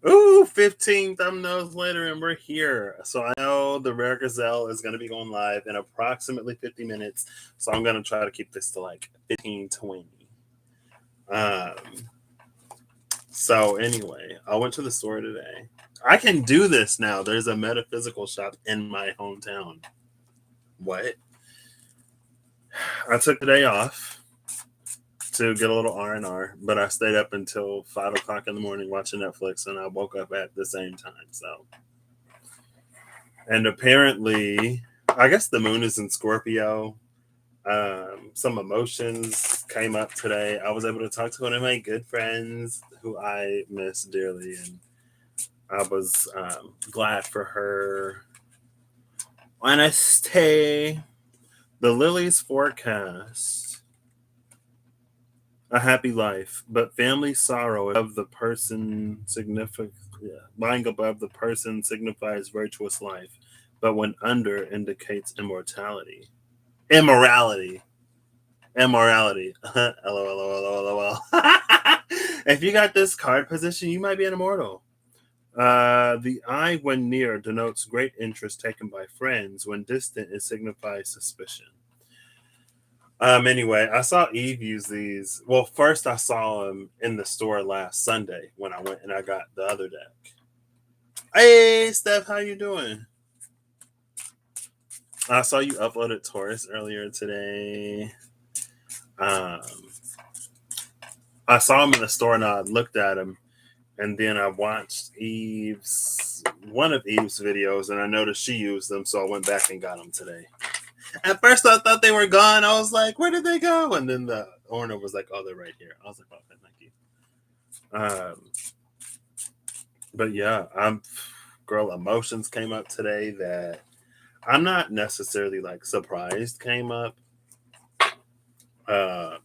Ooh, 15 thumbnails later, and we're here. So I know the Rare Gazelle is going to be going live in approximately 50 minutes. So I'm going to try to keep this to like 15, 20. Um, so anyway, I went to the store today. I can do this now. There's a metaphysical shop in my hometown. What? I took the day off to get a little R&R, but I stayed up until 5 o'clock in the morning watching Netflix, and I woke up at the same time. So, and apparently, I guess the moon is in Scorpio. Some emotions came up today. I was able to talk to one of my good friends who I miss dearly, and I was glad for her. Wednesday, the lilies forecast a happy life, but family sorrow of the person significant. Lying above the person signifies virtuous life, but when under indicates immortality. Immorality. Immorality. LOL. If you got this card position, you might be an immortal. The eye, when near, denotes great interest taken by friends. When distant, it signifies suspicion. Anyway, I saw Eve use these. Well, first I saw them in the store last Sunday when I went and I got the other deck. Hey, Steph, how you doing? I saw you uploaded Taurus earlier today. I saw him in the store and I looked at him, and then I watched one of Eve's videos, and I noticed she used them, so I went back and got them today. At first, I thought they were gone. I was like, "Where did they go?" And then the owner was like, "Oh, they're right here." I was like, "Okay, thank you." But yeah, girl, emotions came up today that I'm not necessarily like surprised came up. I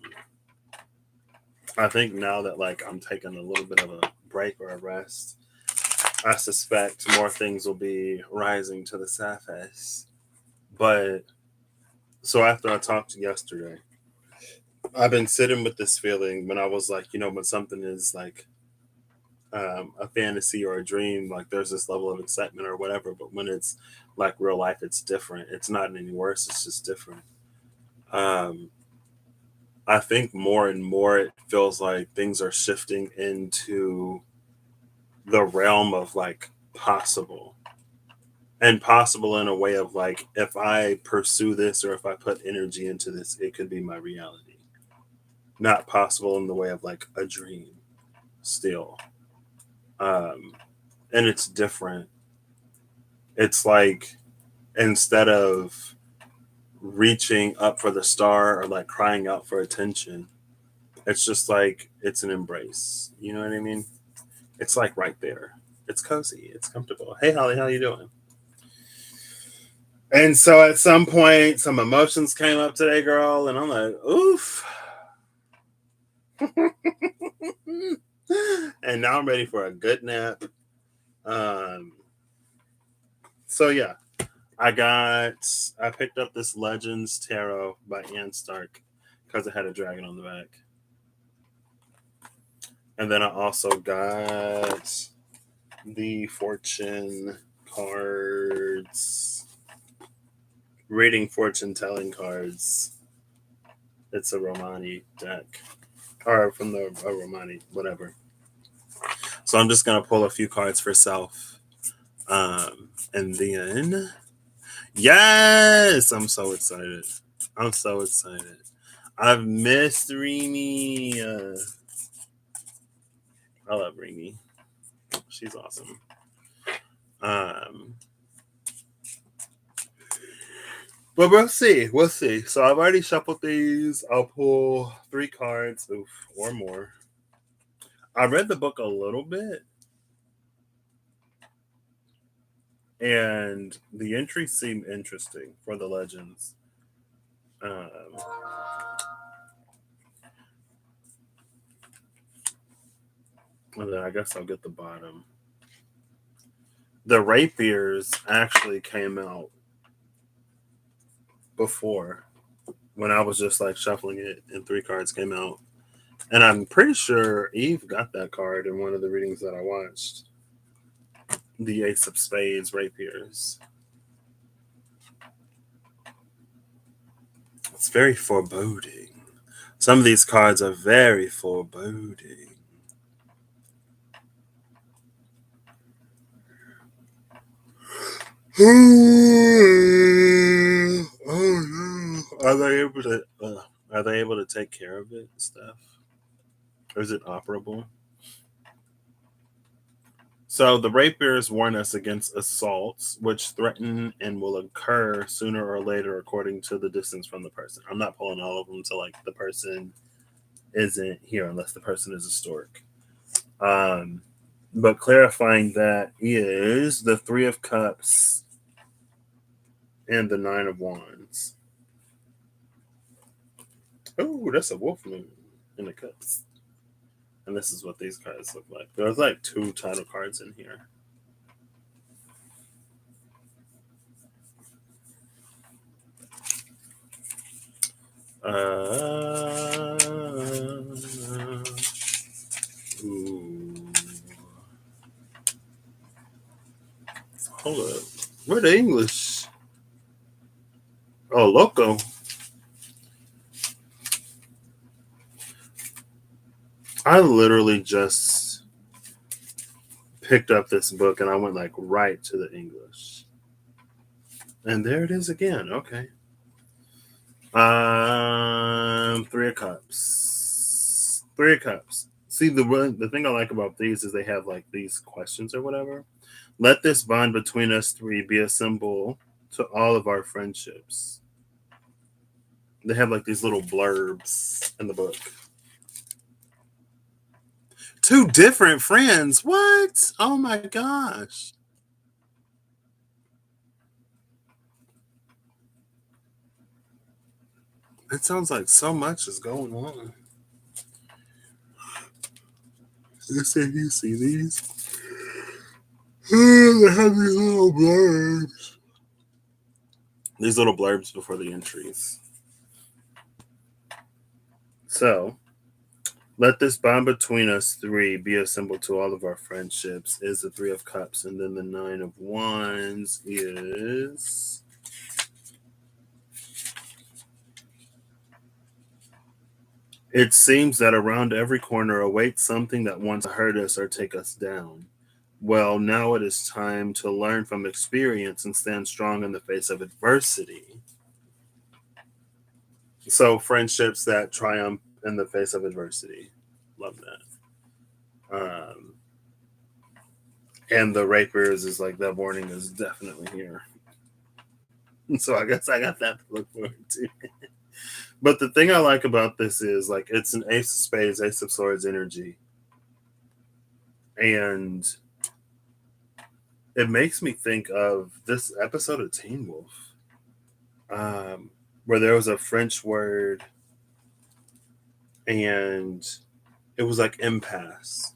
think now that like I'm taking a little bit of a break or a rest, I suspect more things will be rising to the surface. But so after I talked yesterday, I've been sitting with this feeling when I was like, when something is like a fantasy or a dream, like there's this level of excitement or whatever. But when it's like real life, it's different. It's not any worse. It's just different. Um, I think more and more it feels like things are shifting into the realm of like possible, and possible in a way of like, if I pursue this or if I put energy into this, it could be my reality. Not possible in the way of like a dream still. Um, and it's different. It's like, instead of reaching up for the star or like crying out for attention, it's just like it's an embrace. You know what I mean? It's like right there. It's cozy. It's comfortable. Hey, Holly, how you doing? And so at some point, some emotions came up today, girl, and I'm like, oof. And now I'm ready for a good nap. So yeah, I picked up this Legends Tarot by Anne Stark because it had a dragon on the back. And then I also got the Fortune cards, reading fortune telling cards. It's a Romani deck, or from the Romani, whatever. So I'm just gonna pull a few cards for self, and then yes, I'm so excited. I'm so excited. I've missed Remy. I love Remy. She's awesome. But we'll see. We'll see. So I've already shuffled these. I'll pull 3 cards, or more. I read the book a little bit, and the entries seem interesting for the legends. And then I guess I'll get the bottom. The rapiers actually came out before, when I was just like shuffling it, and 3 cards came out. And I'm pretty sure Eve got that card in one of the readings that I watched. The Ace of Spades, rapiers. It's very foreboding. Some of these cards are very foreboding. Oh no! Are they able to take care of it and stuff? Or is it operable? So the rapiers warn us against assaults, which threaten and will occur sooner or later according to the distance from the person. I'm not pulling all of them to like the person isn't here unless the person is a stork. Um, but clarifying that is the Three of Cups and the Nine of Wands. Oh, that's a wolf moon in the cups. And this is what these cards look like. There's like two title cards in here. Ooh. Hold up. Where the English? Oh, loco. I literally just picked up this book and I went like right to the English. And there it is again. Okay. Three of Cups. Three of Cups. See, the thing I like about these is they have like these questions or whatever. Let this bond between us three be a symbol to all of our friendships. They have like these little blurbs in the book. Two different friends. What? Oh my gosh. It sounds like so much is going on. You see these? They have these little blurbs. These little blurbs before the entries. So, let this bond between us three be a symbol to all of our friendships is the Three of Cups. And then the Nine of Wands is... It seems that around every corner awaits something that wants to hurt us or take us down. Well, now it is time to learn from experience and stand strong in the face of adversity. So, friendships that triumph in the face of adversity. Love that. And the rapiers is like that warning is definitely here. So I guess I got that to look forward to. But the thing I like about this is like it's an Ace of Spades, Ace of Swords energy. And it makes me think of this episode of Teen Wolf, where there was a French word and it was like impasse.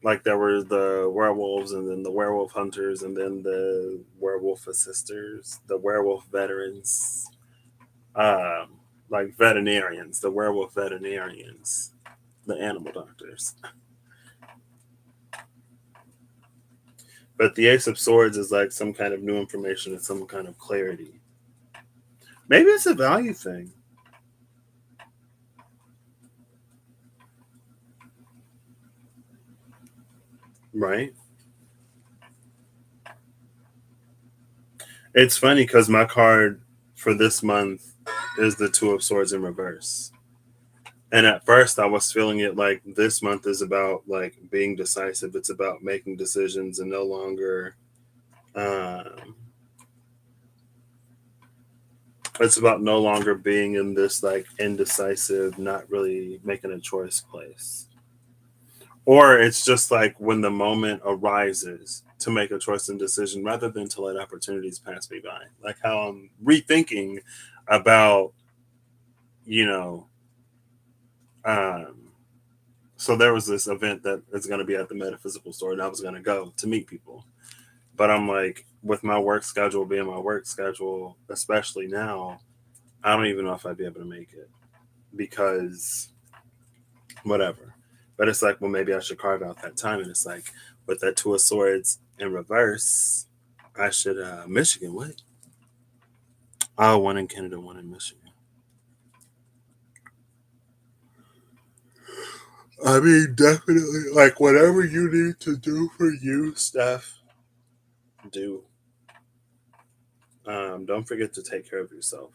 Like there were the werewolves and then the werewolf hunters and then the werewolf assisters, the werewolf veterans, like veterinarians, the werewolf veterinarians, the animal doctors. But the Ace of Swords is like some kind of new information and some kind of clarity. Maybe it's a value thing. Right? It's funny because my card for this month is the Two of Swords in reverse. And at first I was feeling it like this month is about like being decisive. It's about making decisions and no longer it's about no longer being in this like indecisive, not really making a choice place. Or it's just like when the moment arises to make a choice and decision rather than to let opportunities pass me by. Like how I'm rethinking about, you know, um, so there was this event that is going to be at the metaphysical store and I was going to go to meet people. But I'm like, with my work schedule being my work schedule, especially now, I don't even know if I'd be able to make it because whatever. But it's like, well, maybe I should carve out that time. And it's like, with that Two of Swords in reverse, I should, Michigan, what? Oh, one in Canada, one in Michigan. I mean, definitely, like, whatever you need to do for you, Steph, do. Don't forget to take care of yourself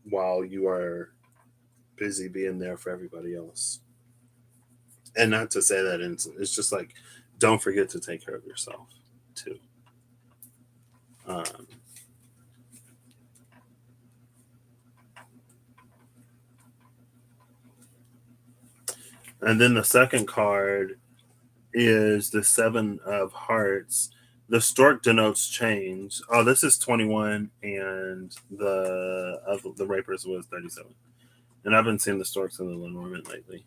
while you are busy being there for everybody else. And not to say that it's just like, don't forget to take care of yourself too. Um, and then the second card is the Seven of Hearts. The stork denotes change. Oh, this is 21, and the rapers was 37. And I've been seeing the storks in the Lenormand lately.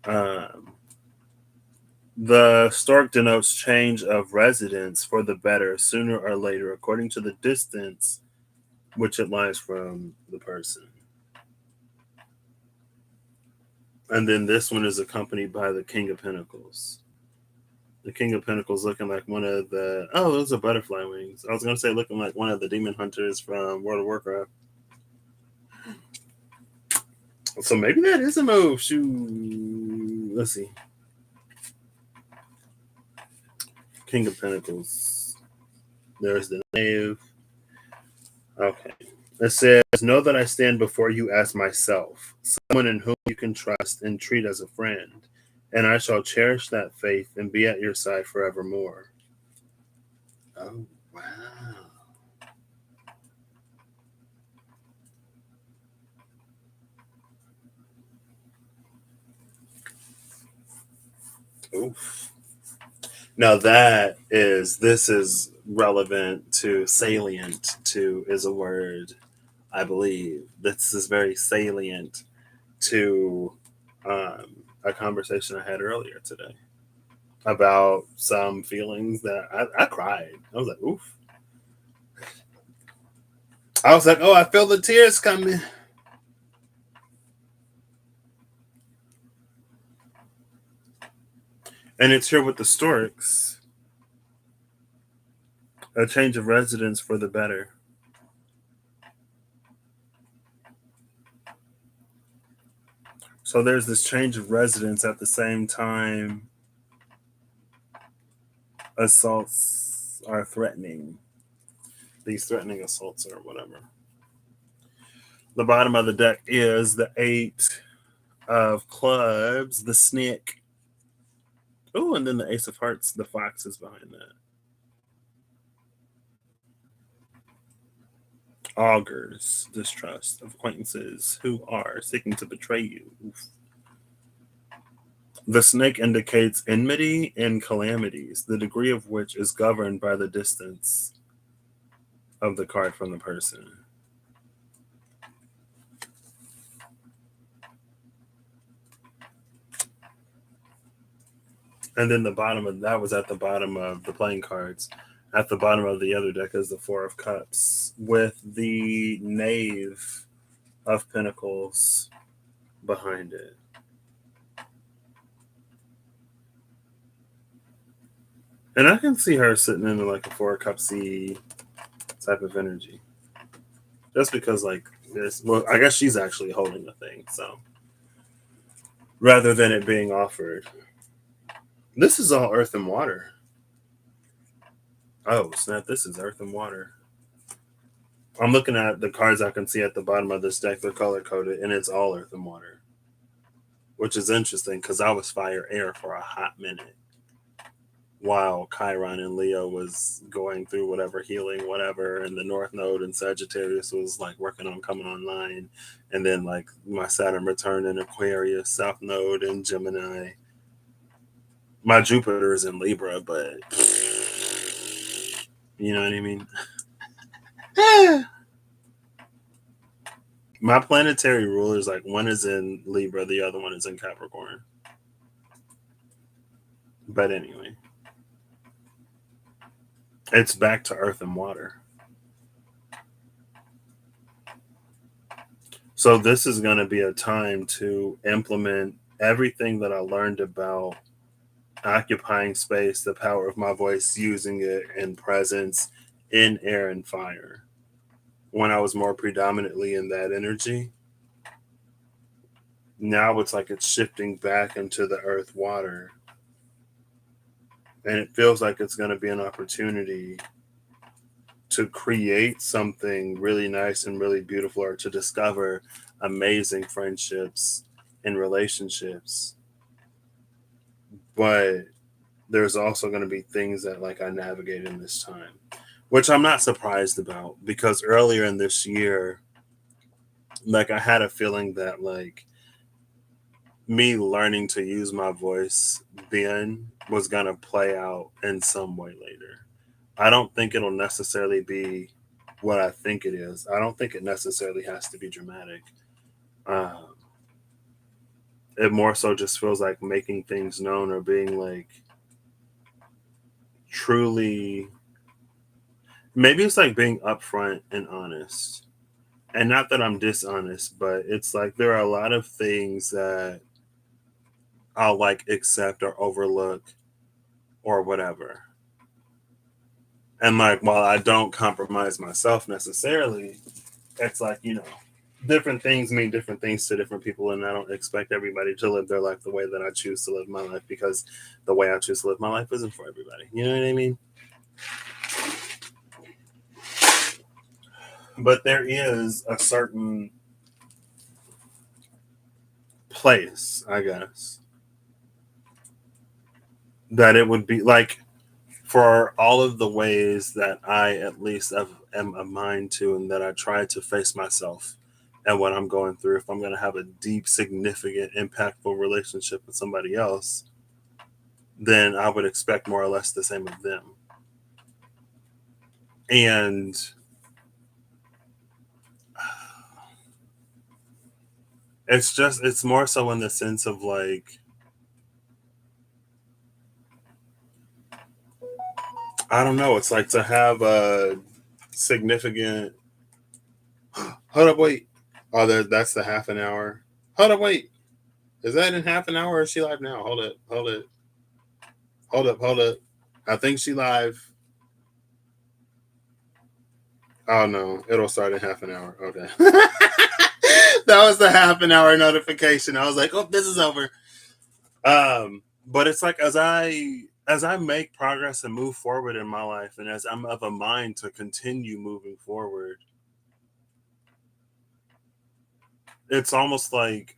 Um, the stork denotes change of residence for the better, sooner or later, according to the distance which it lies from the person. And then this one is accompanied by the King of Pentacles. The King of Pentacles looking like one of the, oh, those are butterfly wings. I was gonna say looking like one of the demon hunters from World of Warcraft. So maybe that is a move. Shoot. Let's see. King of Pentacles. There's the knave. Okay. It says, know that I stand before you as myself, someone in whom you can trust and treat as a friend, and I shall cherish that faith and be at your side forevermore. Oh, wow. Oof. Now this is relevant to salient to is a word, I believe. This is very salient to a conversation I had earlier today about some feelings that I cried. I was like, oof. I was like, oh, I feel the tears coming. And it's here with the storks. A change of residence for the better. So there's this change of residence at the same time assaults are threatening. These threatening assaults or whatever. The bottom of the deck is the Eight of Clubs, the Snake. Oh, and then the Ace of Hearts, the Fox is behind that. Augurs, distrust of acquaintances who are seeking to betray you. Oof. The snake indicates enmity and calamities, the degree of which is governed by the distance of the card from the person. And then the bottom of that was at the bottom of the playing cards. At the bottom of the other deck is the Four of Cups with the Knave of Pentacles behind it. And I can see her sitting in like a Four of Cupsy type of energy. Just because like this, well, I guess she's actually holding the thing, so rather than it being offered. This is all earth and water. Oh, snap, this is earth and water. I'm looking at the cards I can see at the bottom of this deck. They're color coded, and it's all earth and water, which is interesting because I was fire air for a hot minute while Chiron and Leo was going through whatever healing, whatever, and the North Node and Sagittarius was like working on coming online, and then like my Saturn return in Aquarius, South Node in Gemini. My Jupiter is in Libra, but you know what I mean? My planetary rulers, like one is in Libra, the other one is in Capricorn. But anyway, it's back to earth and water. So this is going to be a time to implement everything that I learned about occupying space, the power of my voice, using it in presence, in air and fire, when I was more predominantly in that energy, now it's like it's shifting back into the earth water. And it feels like it's going to be an opportunity to create something really nice and really beautiful, or to discover amazing friendships and relationships. But there's also going to be things that like I navigate in this time, which I'm not surprised about, because earlier in this year, like I had a feeling that like me learning to use my voice then was going to play out in some way later. I don't think it'll necessarily be what I think it is. I don't think it necessarily has to be dramatic. Um, it more so just feels like making things known, or being like truly, maybe it's like being upfront and honest. And not that I'm dishonest, but it's like there are a lot of things that I'll like accept or overlook or whatever. And like while I don't compromise myself necessarily, it's like, different things mean different things to different people, and I don't expect everybody to live their life the way that I choose to live my life, because the way I choose to live my life isn't for everybody. You know what I mean? But there is a certain place, I guess, that it would be like, for all of the ways that I at least am a mind to, and that I try to face myself and what I'm going through, if I'm going to have a deep, significant, impactful relationship with somebody else, then I would expect more or less the same of them. And it's more so in the sense of like, I don't know, it's like to have a significant, hold up, wait. Oh, that's the half an hour. Hold up, wait. Is that in half an hour, or is she live now? Hold it, hold it, hold up, hold up. I think she live. Oh no, it'll start in half an hour. Okay. That was the half an hour notification. I was like, oh, this is over. But it's like, as I make progress and move forward in my life, and as I'm of a mind to continue moving forward, it's almost like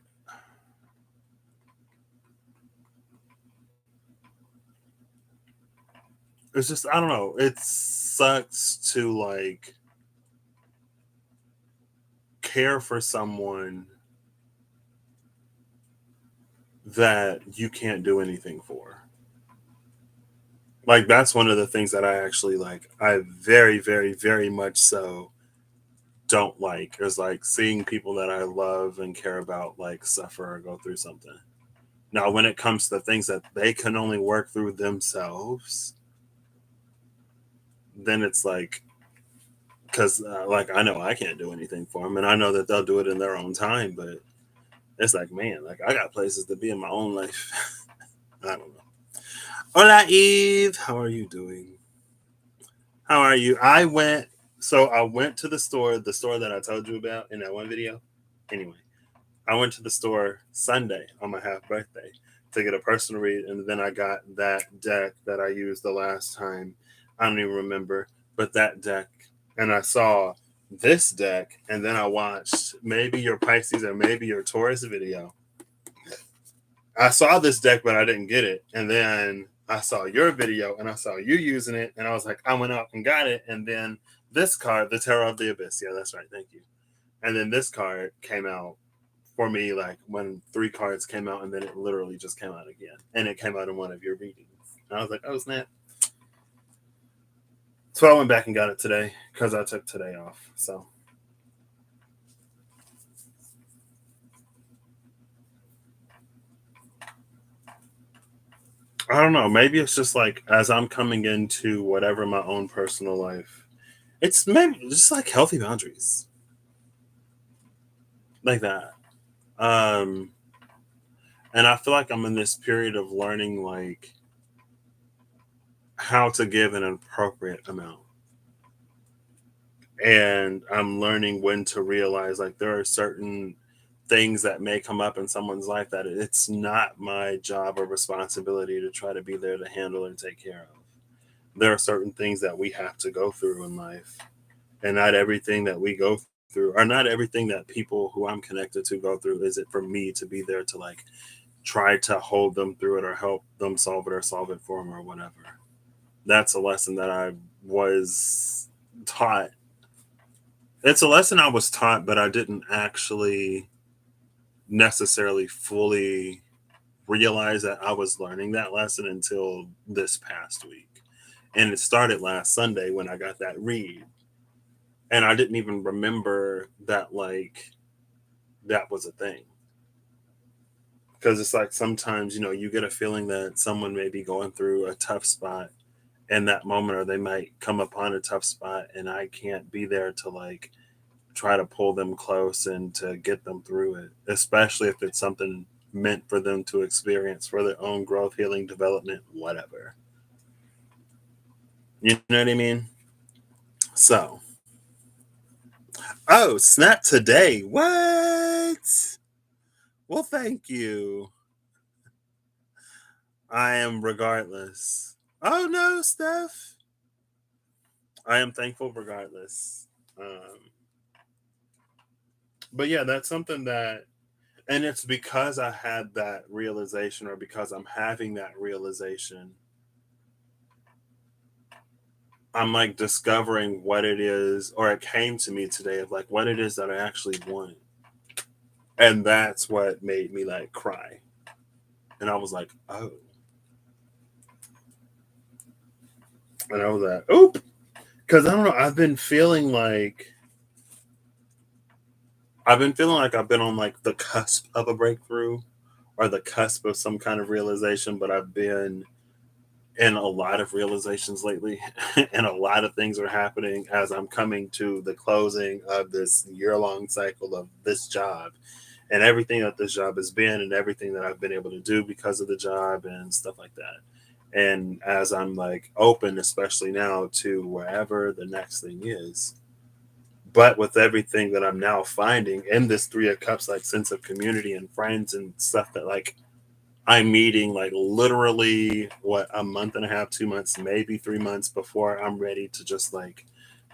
it's just, I don't know. It sucks to like care for someone that you can't do anything for. Like that's one of the things that I actually like. I very, very, very much so don't like, is like seeing people that I love and care about like suffer or go through something. Now, when it comes to things that they can only work through themselves, then it's like, because like I know I can't do anything for them, and I know that they'll do it in their own time. But it's like, man, like I got places to be in my own life. I don't know. Hola, Eve. How are you doing? How are you? I went to the store that I told you about in that one video. Anyway, I went to the store Sunday on my half birthday to get a personal read, and then I got that deck that I used the last time. I don't even remember, but that deck, and I saw this deck, and then I watched maybe your Pisces or maybe your Taurus video. I saw this deck, but I didn't get it, and then I saw your video, and I saw you using it, and I was like, I went out and got it, and then this card, the Tarot of the Abyss, yeah, that's right, thank you. And then this card came out for me, like when three cards came out, and then it literally just came out again, and it came out in one of your readings. And I was like, oh snap! So I went back and got it today because I took today off. So I don't know. Maybe it's just like as I'm coming into whatever my own personal life, it's maybe just like healthy boundaries, like that. Um, And I feel like I'm in this period of learning like how to give an appropriate amount. And I'm learning when to realize like there are certain things that may come up in someone's life that it's not my job or responsibility to try to be there to handle and take care of. There are certain things that we have to go through in life, and not everything that we go through, or not everything that people who I'm connected to go through, is it for me to be there to like try to hold them through it or help them solve it or solve it for them or whatever. That's a lesson that I was taught. It's a lesson I was taught, but I didn't actually necessarily fully realize that I was learning that lesson until this past week. And it started last Sunday when I got that read. And I didn't even remember that, like, that was a thing. Because it's like sometimes, you get a feeling that someone may be going through a tough spot in that moment, or they might come upon a tough spot, and I can't be there to, like, try to pull them close and to get them through it, especially if it's something meant for them to experience for their own growth, healing, development, whatever. You know what I mean? So, oh, snap today. What? Well, thank you. I am regardless. Oh, no, Steph. I am thankful regardless. But yeah, that's something that, and it's because I had that realization, or because I'm having that realization, I'm like discovering what it is, or it came to me today of like what it is that I actually want. And that's what made me like cry. And I was like, oh. And I was like, oop. Because I don't know, I've been feeling like I've been on like the cusp of a breakthrough, or the cusp of some kind of realization, but I've been in a lot of realizations lately. And a lot of things are happening as I'm coming to the closing of this year-long cycle of this job, and everything that this job has been, and everything that I've been able to do because of the job and stuff like that. And as I'm like open, especially now, to wherever the next thing is, but with everything that I'm now finding in this Three of Cups, like sense of community and friends and stuff that like I'm meeting, like literally what, a month and a half, 2 months, maybe 3 months before I'm ready to just like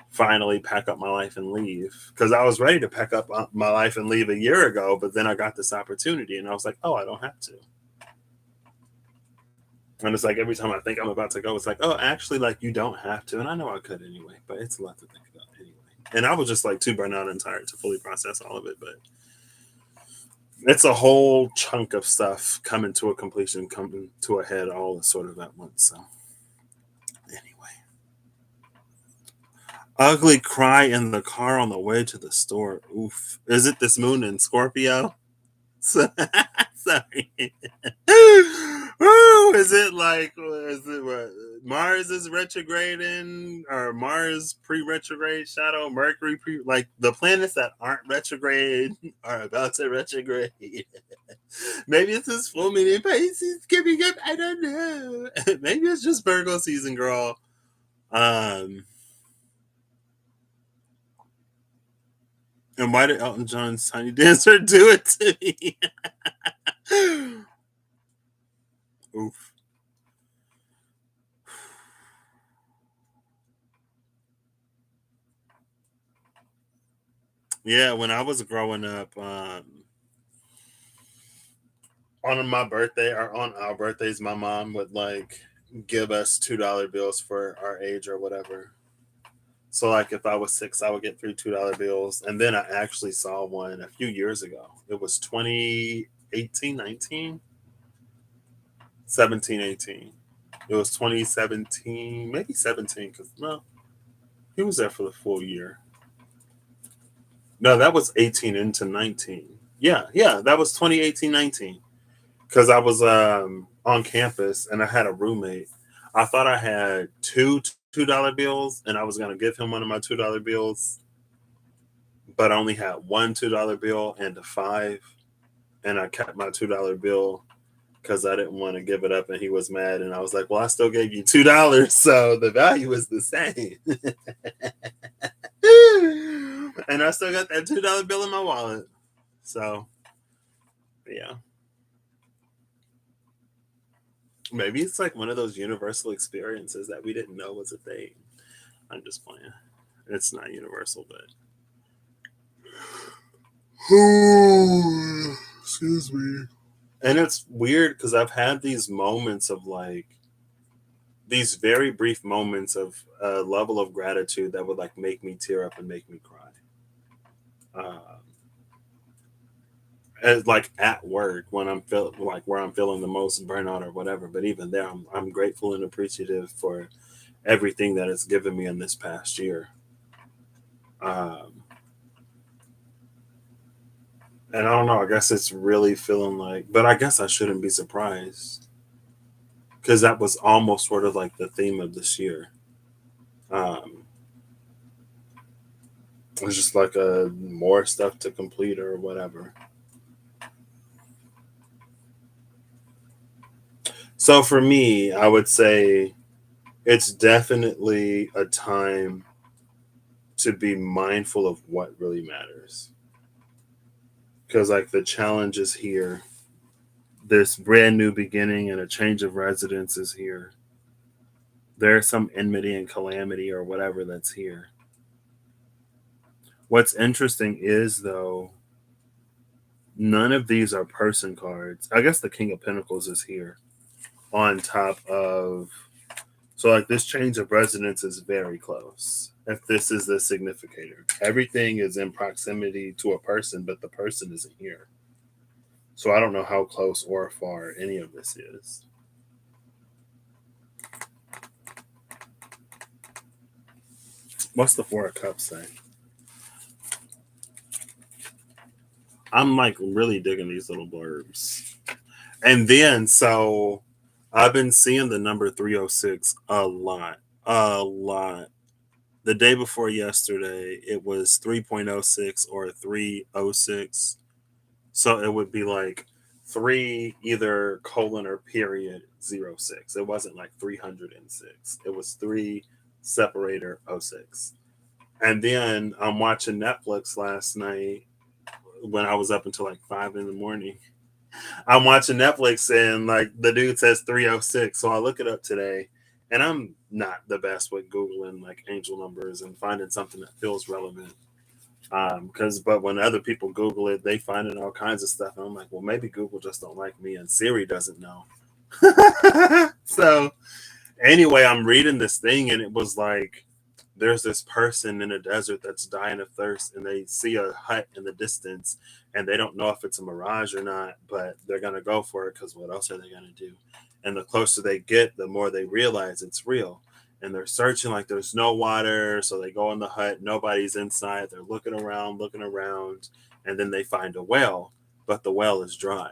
finally pack up my life and leave. Because I was ready to pack up my life and leave a year ago, but then I got this opportunity and I was like, oh, I don't have to. And it's like every time I think I'm about to go, it's like, oh, actually, like you don't have to. And I know I could anyway, but it's a lot to think about anyway. And I was just like too burnt out and tired to fully process all of it. But it's a whole chunk of stuff coming to a completion, coming to a head, all sort of at once. So anyway, ugly cry in the car on the way to the store. Oof. Is it this moon in Scorpio? Sorry. Woo, is it like, is it what, Mars is retrograding, or Mars pre-retrograde shadow, Mercury pre, like the planets that aren't retrograde are about to retrograde. Maybe it's this full moon in Pisces giving up. I don't know. Maybe it's just Virgo season, girl. Um, and why did Elton John's Tiny Dancer do it to me? Oof. Yeah, when I was growing up, on my birthday, or on our birthdays, my mom would like give us $2 bills for our age or whatever. So like if I was six, I would get three $2 bills. And then I actually saw one a few years ago. It was 2018, 19, 17, 18. It was 2017, maybe 17, because no, he was there for the full year. No, that was 18 into 19. Yeah, yeah, that was 2018, 19. Because I was on campus and I had a roommate. I thought I had $2 bills, and I was gonna give him one of my $2 bills, but I only had one $2 bill and a five, and I kept my $2 bill because I didn't want to give it up, and he was mad. And I was like, "Well, I still gave you $2, so the value is the same." And I still got that $2 bill in my wallet. So, yeah, maybe it's like one of those universal experiences that we didn't know was a thing. I'm just playing. It's not universal, but excuse me. And it's weird because I've had these moments of like these very brief moments of a level of gratitude that would like make me tear up and make me cry. Um, as like at work when I'm feel like where I'm feeling the most burnout or whatever. But even there, I'm grateful and appreciative for everything that it's given me in this past year. Um, and I don't know. I guess it's really feeling like, but I guess I shouldn't be surprised because that was almost sort of like the theme of this year. Um, it's just like a more stuff to complete or whatever. So for me, I would say it's definitely a time to be mindful of what really matters. Because, like, the challenge is here. This brand new beginning and a change of residence is here. There's some enmity and calamity or whatever that's here. What's interesting is, though, none of these are person cards. I guess the King of Pentacles is here on top of. So, like, this change of residence is very close. If this is the significator, everything is in proximity to a person, but the person isn't here. So, I don't know how close or far any of this is. What's the Four of Cups say? I'm like really digging these little blurbs. And then, so I've been seeing the number 306 a lot, a lot. The day before yesterday, it was 3.06 or 306. So it would be like three either colon or period 06. It wasn't like 306. It was three separator oh 06. And then I'm watching Netflix last night when I was up until like 5 in the morning. I'm watching Netflix and like the dude says 306. So I look it up today and I'm not the best with Googling like angel numbers and finding something that feels relevant. Because but when other people Google it, they find it all kinds of stuff. And I'm like, well, maybe Google just don't like me and Siri doesn't know. So anyway, I'm reading this thing and it was like there's this person in a desert that's dying of thirst and they see a hut in the distance and they don't know if it's a mirage or not, but they're going to go for it because what else are they going to do? And the closer they get, the more they realize it's real. And they're searching like there's no water. So they go in the hut, nobody's inside. They're looking around, and then they find a well, but the well is dry.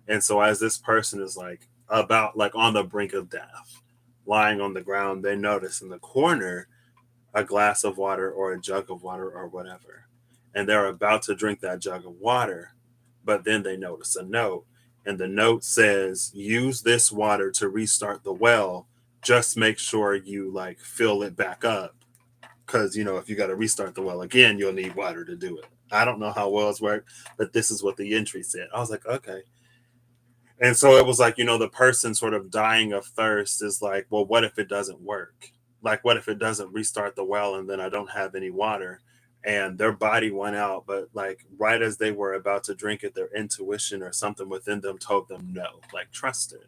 And so as this person is like about like on the brink of death, lying on the ground, they notice in the corner a glass of water or a jug of water or whatever. And they're about to drink that jug of water, but then they notice a note. And the note says, use this water to restart the well. Just make sure you like fill it back up. Cause if you got to restart the well again, you'll need water to do it. I don't know how wells work, but this is what the entry said. I was like, okay. And so it was like, the person sort of dying of thirst is like, well, what if it doesn't work? Like, what if it doesn't restart the well and then I don't have any water? And their body went out, but like right as they were about to drink it, their intuition or something within them told them no, like trust it.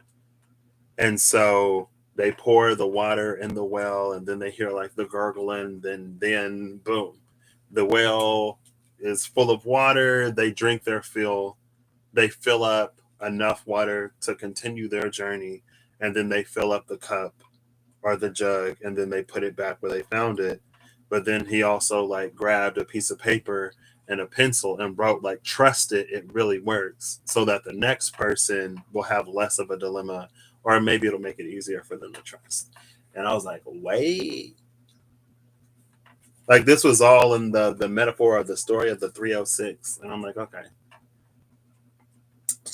And so they pour the water in the well and then they hear like the gurgling, then boom, the well is full of water. They drink their fill, they fill up enough water to continue their journey, and then they fill up the cup or the jug and then they put it back where they found it. But then he also like grabbed a piece of paper and a pencil and wrote like trust it really works, so that the next person will have less of a dilemma, or maybe it'll make it easier for them to trust. And I was like, wait, like this was all in the metaphor of the story of the 306. And I'm like, okay.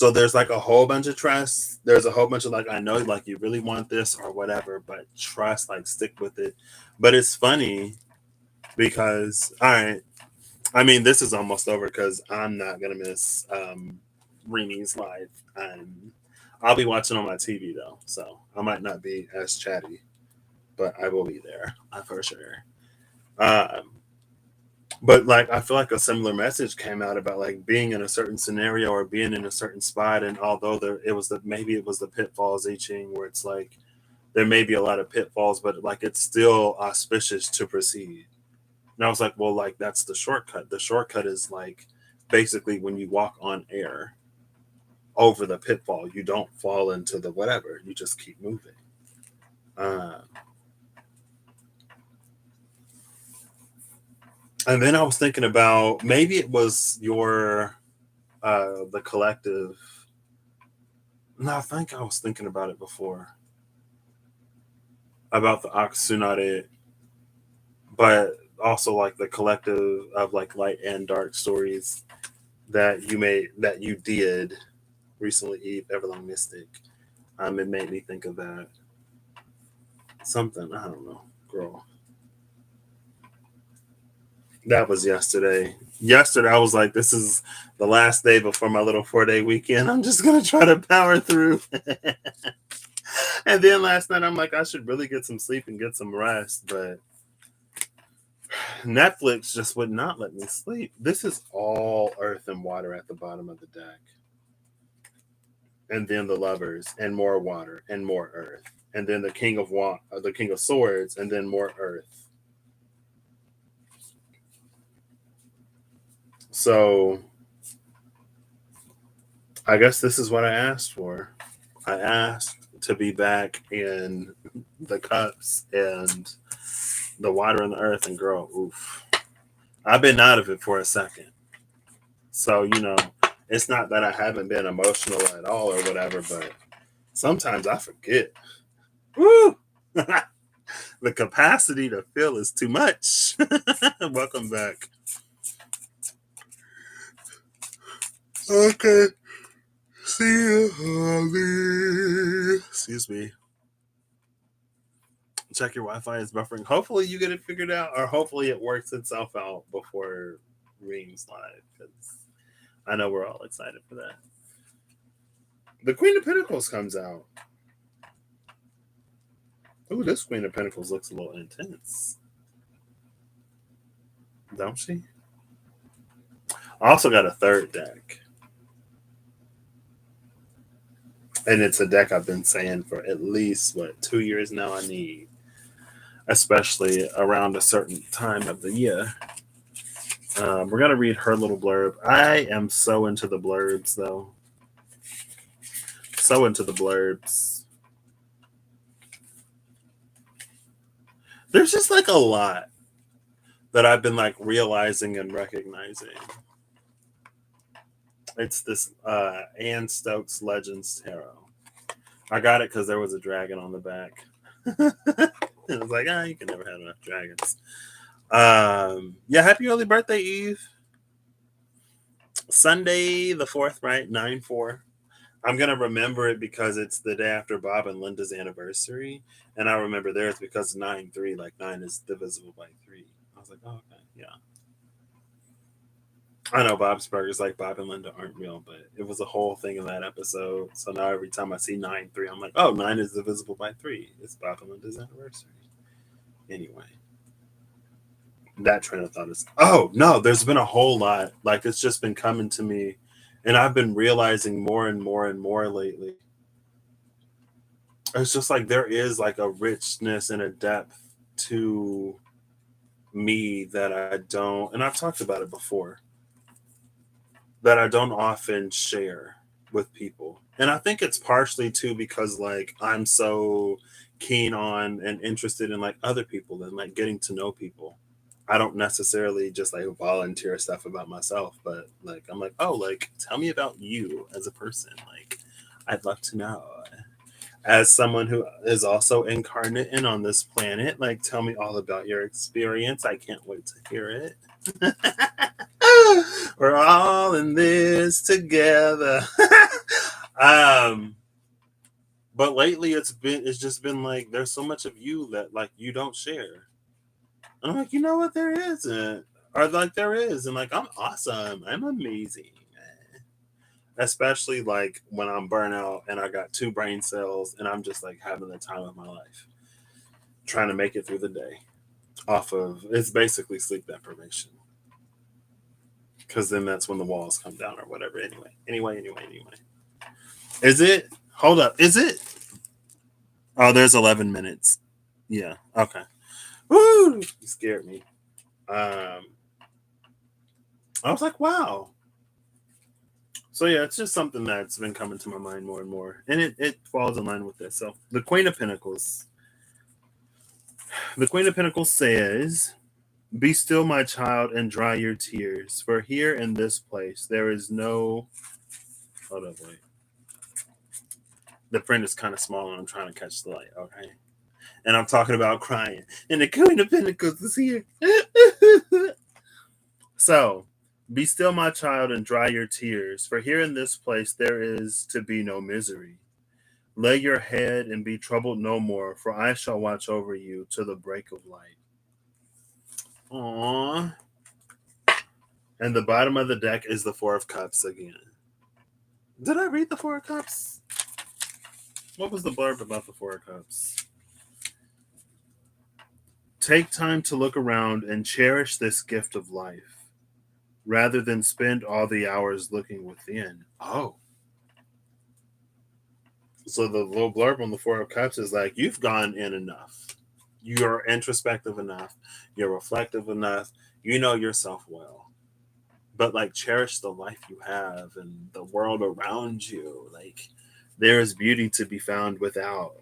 So there's like a whole bunch of trust. There's a whole bunch of like, I know like you really want this or whatever, but trust, like stick with it. But it's funny because, all right, I mean, this is almost over because I'm not gonna miss Rini's live. I'll be watching on my TV though, so I might not be as chatty, but I will be there for sure. Um, but like, I feel like a similar message came out about like being in a certain scenario or being in a certain spot, and although it was the maybe it was the pitfalls I Ching, where it's like there may be a lot of pitfalls, but like it's still auspicious to proceed. And I was like, well, like that's the shortcut. The shortcut is like basically when you walk on air over the pitfall, you don't fall into the whatever. You just keep moving. Uh, and then I was thinking about maybe it was your the collective. No, I think I was thinking about it before about the Aksunare, but also like the collective of like light and dark stories that you did recently, Eve Everlong Mystic. It made me think of that. Something, I don't know, girl. That was yesterday. Yesterday, I was like, this is the last day before my little 4-day weekend. I'm just going to try to power through. And then last night, I'm like, I should really get some sleep and get some rest. But Netflix just would not let me sleep. This is all earth and water at the bottom of the deck. And then the lovers, and more water, and more earth. And then the king of swords, and then more earth. So I guess this is what I asked for. I asked to be back in the cups and the water and the earth, and girl, oof. I've been out of it for a second. So, it's not that I haven't been emotional at all or whatever, but sometimes I forget. Woo! The capacity to feel is too much. Welcome back. Okay. See you, Holly. Excuse me. Check your Wi-Fi is buffering. Hopefully you get it figured out, or hopefully it works itself out before Reams live, because I know we're all excited for that. The Queen of Pentacles comes out. Ooh, this Queen of Pentacles looks a little intense, don't she? I also got a third deck, and it's a deck I've been saying for at least 2 years now. I need, especially around a certain time of the year. We're gonna read her little blurb. I am so into the blurbs, though. So into the blurbs. There's just like a lot that I've been like realizing and recognizing. It's this Anne Stokes Legends Tarot. I got it because there was a dragon on the back. I was like, you can never have enough dragons. Yeah, happy early birthday, Eve. Sunday the 4th, right? 9/4. I'm gonna remember it because it's the day after Bob and Linda's anniversary, and I remember theirs because 9/3, like 9 is divisible by 3. I was like, oh, okay, yeah. I know Bob's Burgers, like Bob and Linda, aren't real, but it was a whole thing in that episode. So now every time I see 9/3, I'm like, oh, 9 is divisible by 3. It's Bob and Linda's anniversary. Anyway, that train of thought is, oh no, there's been a whole lot. Like it's just been coming to me, and I've been realizing more and more and more lately. It's just like there is like a richness and a depth to me that I don't, and I've talked about it before, that I don't often share with people. And I think it's partially too because like I'm so keen on and interested in like other people and like getting to know people. I don't necessarily just like volunteer stuff about myself, but like I'm like, oh, like tell me about you as a person. Like I'd love to know. As someone who is also incarnate and on this planet, like tell me all about your experience. I can't wait to hear it. We're all in this together. um, but lately it's just been like there's so much of you that like you don't share. And I'm like, you know what, there isn't. Or like there is, and like I'm awesome. I'm amazing. Especially like when I'm burnout and I got two brain cells and I'm just like having the time of my life. Trying to make it through the day. Off of it's basically sleep deprivation. Cause then that's when the walls come down or whatever. Anyway. Is it? Hold up. Is it? Oh, there's 11 minutes. Yeah. Okay. Woo! You scared me. Um, I was like, wow. So yeah, it's just something that's been coming to my mind more and more, and it falls in line with this. So the Queen of Pentacles. The Queen of Pentacles says, "Be still, my child, and dry your tears, for here in this place there is no." Hold up, wait. The print is kind of small, and I'm trying to catch the light. Okay, and I'm talking about crying, and the Queen of Pentacles is here. So, be still, my child, and dry your tears, for here in this place there is to be no misery. Lay your head and be troubled no more, for I shall watch over you to the break of light. Aww. And the bottom of the deck is the Four of Cups again. Did I read the Four of Cups? What was the blurb about the Four of Cups? Take time to look around and cherish this gift of life, rather than spend all the hours looking within. Oh. So the little blurb on the Four of Cups is like, you've gone in enough. You're introspective enough. You're reflective enough. You know yourself well. But like cherish the life you have and the world around you. Like there is beauty to be found without.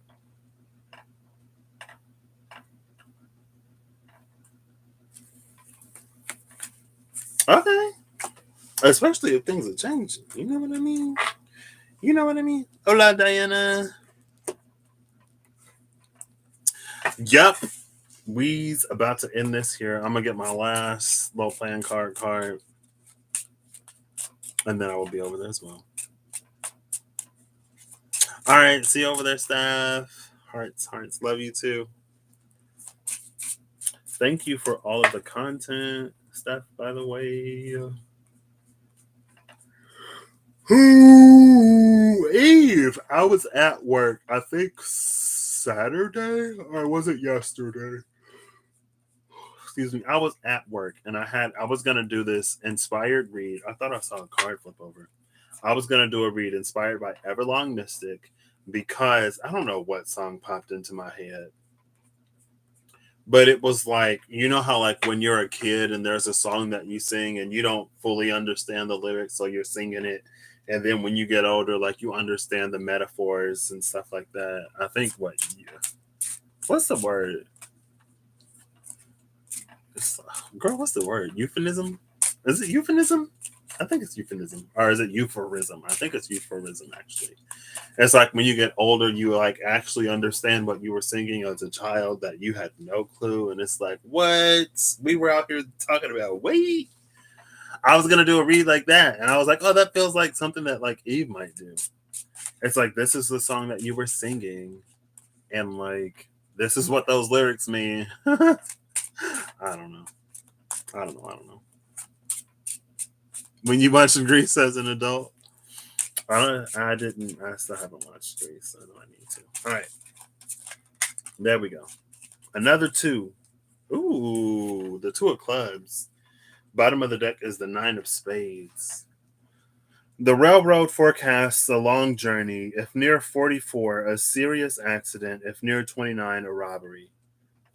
Okay. Especially if things are changing. You know what I mean? You know what I mean? Hola, Diana. Yep. We's about to end this here. I'm gonna get my last low plan card, and then I will be over there as well. All right, see you over there, staff. Hearts, love you too. Thank you for all of the content, Steph, by the way. Ooh, Eve, I was at work, I think Saturday, or was it yesterday? Excuse me. I was at work and I was gonna do this inspired read. I thought I saw a card flip over. I was gonna do a read inspired by Everlong Mystic because I don't know what song popped into my head. But it was like, you know how like when you're a kid and there's a song that you sing and you don't fully understand the lyrics, so you're singing it, and then when you get older, like you understand the metaphors and stuff like that. I think what's the word? Girl, what's the word? Euphemism? Is it euphemism? I think it's euphemism. Or is it euphorism? I think it's euphorism actually. It's like when you get older, you like actually understand what you were singing as a child that you had no clue. And it's like, what? We were out here talking about, wait. I was gonna do a read like that. And I was like, oh, that feels like something that like Eve might do. It's like this is the song that you were singing, and like this is what those lyrics mean. I don't know. I don't know. When you watching Grease as an adult, I didn't. I still haven't watched Grease. I know I need to. All right, there we go. Another two. Ooh, the two of clubs. Bottom of the deck is the nine of spades. The railroad forecasts a long journey. If near 44, a serious accident. If near 29, a robbery.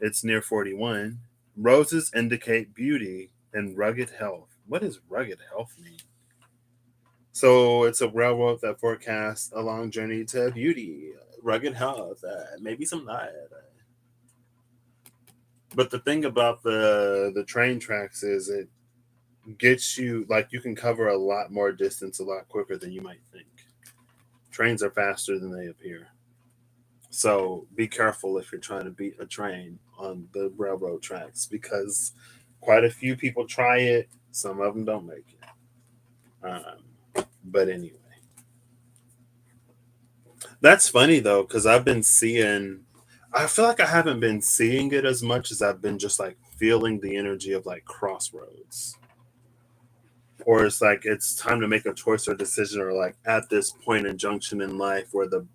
It's near 41. Roses indicate beauty and rugged health. What does rugged health mean? So it's a railroad that forecasts a long journey to beauty, rugged health, maybe some light. But the thing about the train tracks is it gets you like you can cover a lot more distance a lot quicker than you might think. Trains are faster than they appear. So be careful if you're trying to beat a train on the railroad tracks because quite a few people try it. Some of them don't make it. But anyway, that's funny though, because I've been seeing. I feel like I haven't been seeing it as much as I've been just like feeling the energy of like crossroads, or it's like it's time to make a choice or decision, or like at this point in junction in life where the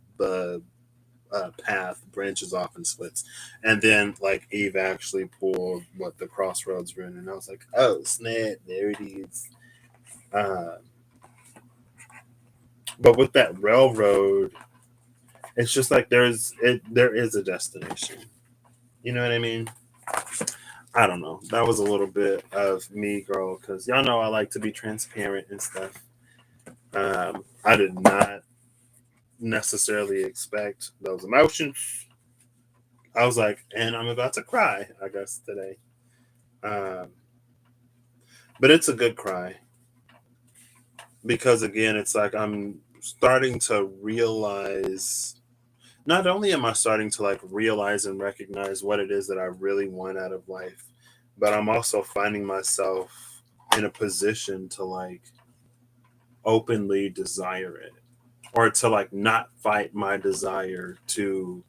path branches off and splits. And then like Eve actually pulled what the crossroads were in, and I was like, oh snap, there it is. Uh, but with that railroad, it's just like there is a destination. You know what I mean? I don't know. That was a little bit of me, girl, because y'all know I like to be transparent and stuff. I did not necessarily expect those emotions. I was like, and I'm about to cry, I guess, today. Um, but it's a good cry because, again, it's like I'm starting to realize. Not only am I starting to like realize and recognize what it is that I really want out of life, but I'm also finding myself in a position to like openly desire it, or to like not fight my desire to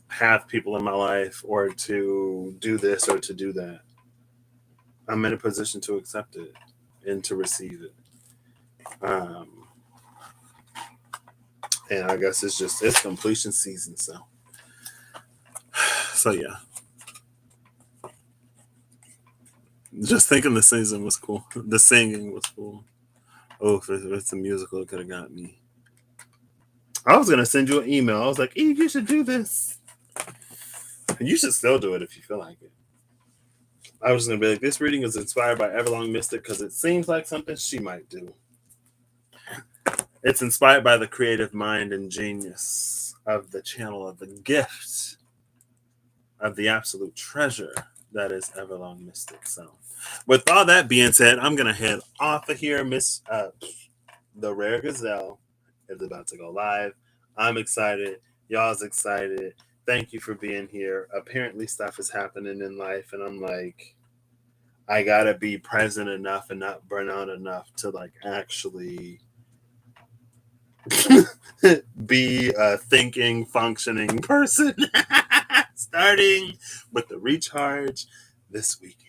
have people in my life or to do this or to do that. I'm in a position to accept it and to receive it. Um, and I guess it's completion season. So yeah, just thinking the season was cool. The singing was cool. Oh, if it's a musical, it could have got me. I was gonna send you an email. I was like, Eve, you should do this. You should still do it if you feel like it. I was gonna be like, this reading is inspired by Everlong Mystic because it seems like something she might do. It's inspired by the creative mind and genius of the channel of the gift of the absolute treasure that is Everlong Mystic. So, with all that being said, I'm gonna head off of here. The Rare Gazelle is about to go live. I'm excited. Y'all's excited. Thank you for being here. Apparently, stuff is happening in life, and I'm like, I gotta be present enough and not burn out enough to like actually be a thinking, functioning person. Starting with the recharge this weekend.